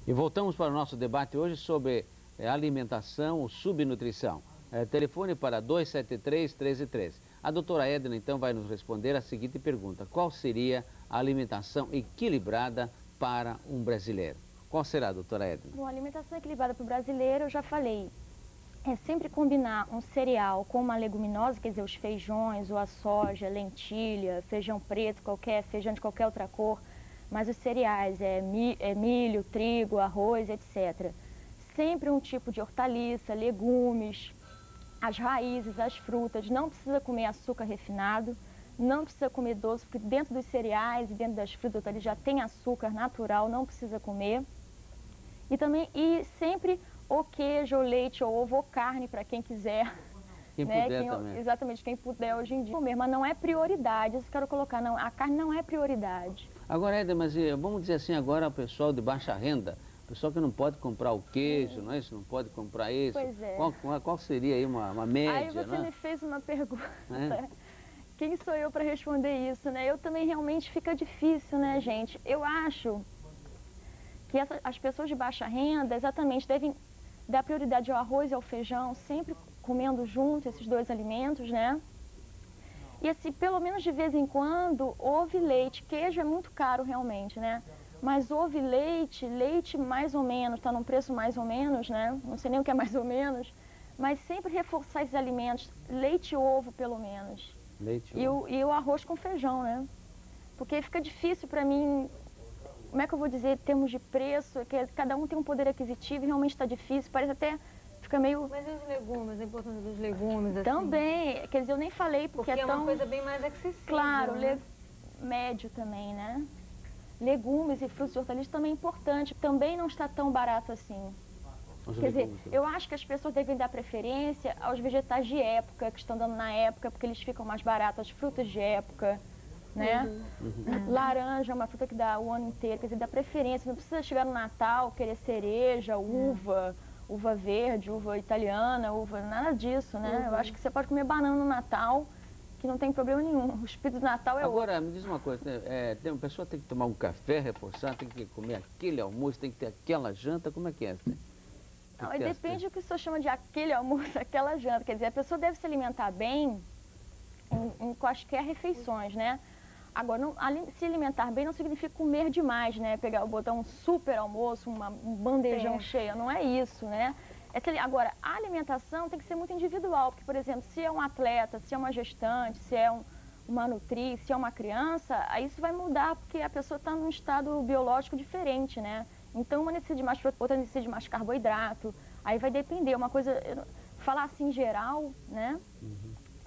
E voltamos para o nosso debate hoje sobre alimentação ou subnutrição. Telefone para 273-1313. A doutora Edna, então, vai nos responder a seguinte pergunta. Qual seria a alimentação equilibrada para um brasileiro? Qual será, doutora Edna? Bom, a alimentação equilibrada para o brasileiro, eu já falei, é sempre combinar um cereal com uma leguminosa, quer dizer, os feijões, ou a soja, lentilha, feijão preto, feijão de qualquer outra cor, mas os cereais, milho, trigo, arroz, etc. Sempre um tipo de hortaliça, legumes, as raízes, as frutas. Não precisa comer açúcar refinado, não precisa comer doce, porque dentro dos cereais e dentro das frutas ali já tem açúcar natural, não precisa comer. E sempre ou queijo, ou leite, ou ovo, ou carne, para quem quiser. Quem puder também. Exatamente, quem puder hoje em dia comer, mas não é prioridade, isso que eu quero colocar, não, a carne não é prioridade. Agora, Edna, mas vamos dizer assim agora, o pessoal de baixa renda, o pessoal que não pode comprar o queijo, não é isso? Não pode comprar isso. Pois é. Qual seria aí uma média, Aí você me fez uma pergunta. Quem sou eu para responder isso, né? Eu também realmente fica difícil, né, gente? Eu acho que as pessoas de baixa renda, exatamente, devem dar prioridade ao arroz e ao feijão, sempre comendo junto esses dois alimentos, né? E assim, pelo menos de vez em quando, ovo e leite. Queijo é muito caro realmente, né? Mas ovo e leite mais ou menos, tá num preço mais ou menos, né? Não sei nem o que é mais ou menos. Mas sempre reforçar esses alimentos, leite e ovo pelo menos. Leite e o arroz com feijão, né? Porque fica difícil para mim, como é que eu vou dizer, em termos de preço, que cada um tem um poder aquisitivo e realmente está difícil, parece até... Fica meio... Mas e os legumes, a importância dos legumes, assim? Também, quer dizer, eu nem falei porque é uma coisa bem mais acessível. Claro, né? Médio também, né? Legumes e frutos e hortaliças também é importante, também não está tão barato assim. Quer dizer, eu acho que as pessoas devem dar preferência aos vegetais de época, que estão dando na época, porque eles ficam mais baratos, as frutas de época, né? Laranja é uma fruta que dá o ano inteiro, quer dizer, dá preferência, não precisa chegar no Natal, querer cereja, uva... Uva verde, uva italiana, nada disso, né? Eu acho que você pode comer banana no Natal, que não tem problema nenhum. O espírito do Natal é Agora, me diz uma coisa, uma pessoa tem que tomar um café, reforçar, tem que comer aquele almoço, tem que ter aquela janta, como é que é? Não, depende do que o senhor chama de aquele almoço, aquela janta. Quer dizer, a pessoa deve se alimentar bem em quaisquer refeições, né? Agora, se alimentar bem não significa comer demais, né? Botar um super almoço, um bandejão cheio, não é isso, né? Agora, a alimentação tem que ser muito individual, porque, por exemplo, se é um atleta, se é uma gestante, se é uma nutriz, se é uma criança, aí isso vai mudar, porque a pessoa está num estado biológico diferente, né? Então, uma necessita de mais proteína, outra necessita de mais carboidrato, aí vai depender, uma coisa, falar assim geral, né?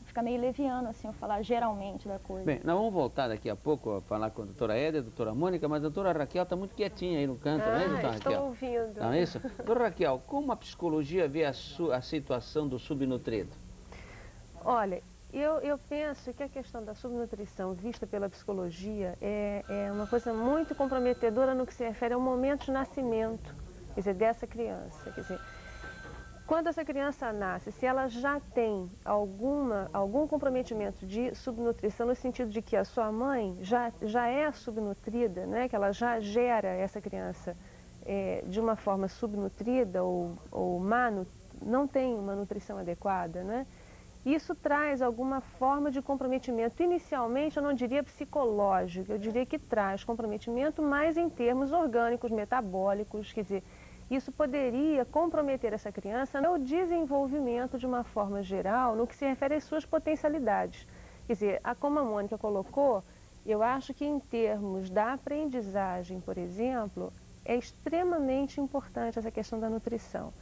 Fica meio leviano, assim, eu falar geralmente da coisa. Bem, nós vamos voltar daqui a pouco a falar com a doutora Edna, a doutora Mônica, mas a doutora Raquel está muito quietinha aí no canto, não é, doutora Raquel? Estou ouvindo. Não é isso? Doutora Raquel, como a psicologia vê a situação do subnutrido? Olha, eu penso que a questão da subnutrição vista pela psicologia é uma coisa muito comprometedora no que se refere ao momento de nascimento, quer dizer, dessa criança, quer dizer... Quando essa criança nasce, se ela já tem algum comprometimento de subnutrição, no sentido de que a sua mãe já é subnutrida, né? Que ela já gera essa criança de uma forma subnutrida ou não tem uma nutrição adequada, né? Isso traz alguma forma de comprometimento. Inicialmente, eu não diria psicológico, eu diria que traz comprometimento mais em termos orgânicos, metabólicos, quer dizer... Isso poderia comprometer essa criança no desenvolvimento de uma forma geral, no que se refere às suas potencialidades. Quer dizer, como a Mônica colocou, eu acho que em termos da aprendizagem, por exemplo, é extremamente importante essa questão da nutrição.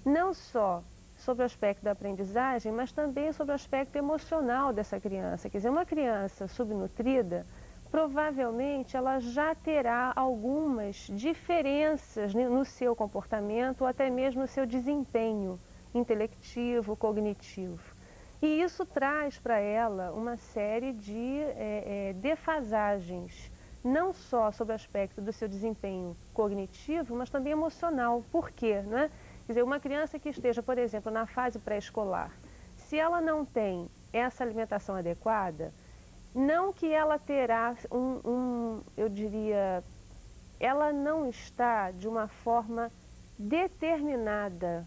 Não só sobre o aspecto da aprendizagem, mas também sobre o aspecto emocional dessa criança. Quer dizer, uma criança subnutrida, provavelmente ela já terá algumas diferenças no seu comportamento ou até mesmo no seu desempenho intelectivo, cognitivo. E isso traz para ela uma série de defasagens, não só sobre o aspecto do seu desempenho cognitivo, mas também emocional. Por quê? Né? Quer dizer, uma criança que esteja, por exemplo, na fase pré-escolar, se ela não tem essa alimentação adequada, não que ela terá eu diria, ela não está de uma forma determinada,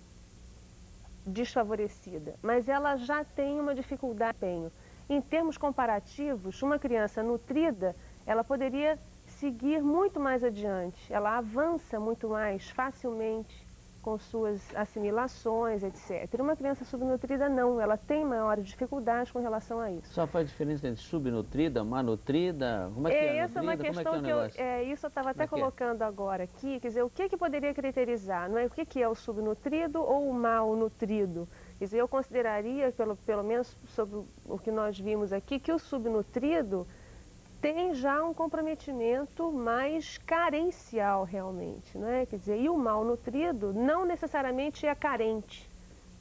desfavorecida, mas ela já tem uma dificuldade de desempenho. Em termos comparativos, uma criança nutrida, ela poderia seguir muito mais adiante, ela avança muito mais facilmente com suas assimilações, etc. Uma criança subnutrida não, ela tem maiores dificuldades com relação a isso. Só faz diferença entre subnutrida, malnutrida? Como é que é? Essa é uma questão isso eu estava até colocando agora aqui, quer dizer, o que poderia caracterizar, não é? O que é o subnutrido ou o malnutrido? Quer dizer, eu consideraria, pelo menos sobre o que nós vimos aqui, que o subnutrido tem já um comprometimento mais carencial realmente, né? Quer dizer, e o malnutrido não necessariamente é carente.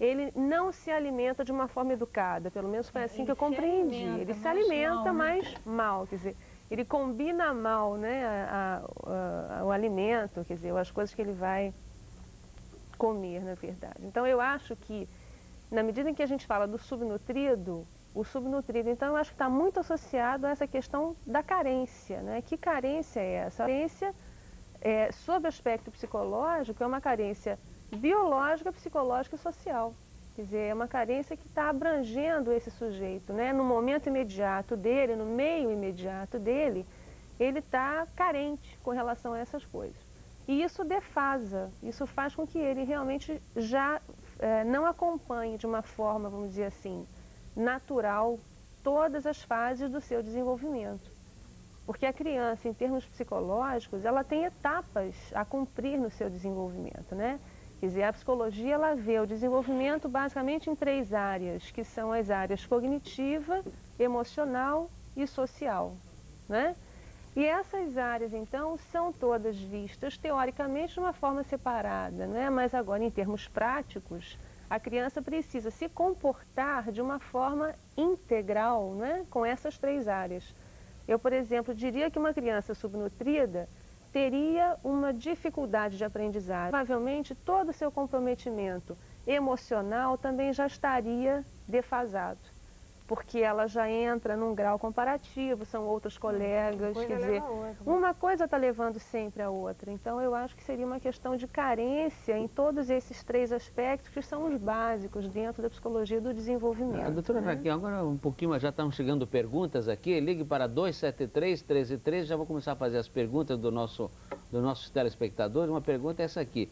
Ele não se alimenta de uma forma educada, pelo menos foi assim que eu compreendi. Ele se alimenta mais mal, quer dizer, ele combina mal, né, o alimento, quer dizer, as coisas que ele vai comer, na verdade. Então eu acho que, na medida em que a gente fala do subnutrido, o subnutrido, então, eu acho que está muito associado a essa questão da carência, né? Que carência é essa? A carência, sob aspecto psicológico, é uma carência biológica, psicológica e social. Quer dizer, é uma carência que está abrangendo esse sujeito, né? No momento imediato dele, no meio imediato dele, ele está carente com relação a essas coisas. E isso defasa, isso faz com que ele realmente já não acompanhe de uma forma, vamos dizer assim, natural todas as fases do seu desenvolvimento. Porque a criança, em termos psicológicos, ela tem etapas a cumprir no seu desenvolvimento, né? Quer dizer, a psicologia, ela vê o desenvolvimento basicamente em 3 áreas, que são as áreas cognitiva, emocional e social, né? E essas áreas, então, são todas vistas, teoricamente, de uma forma separada, né? Mas agora, em termos práticos, a criança precisa se comportar de uma forma integral, né, com essas 3 áreas. Eu, por exemplo, diria que uma criança subnutrida teria uma dificuldade de aprendizagem. Provavelmente todo o seu comprometimento emocional também já estaria defasado, porque ela já entra num grau comparativo, são outros colegas, quer dizer, uma coisa está levando sempre a outra. Então, eu acho que seria uma questão de carência em todos esses 3 aspectos que são os básicos dentro da psicologia do desenvolvimento. Doutora Raquel, agora um pouquinho, já estão chegando perguntas aqui, ligue para 273-1313, já vou começar a fazer as perguntas do nossos telespectadores. Uma pergunta é essa aqui.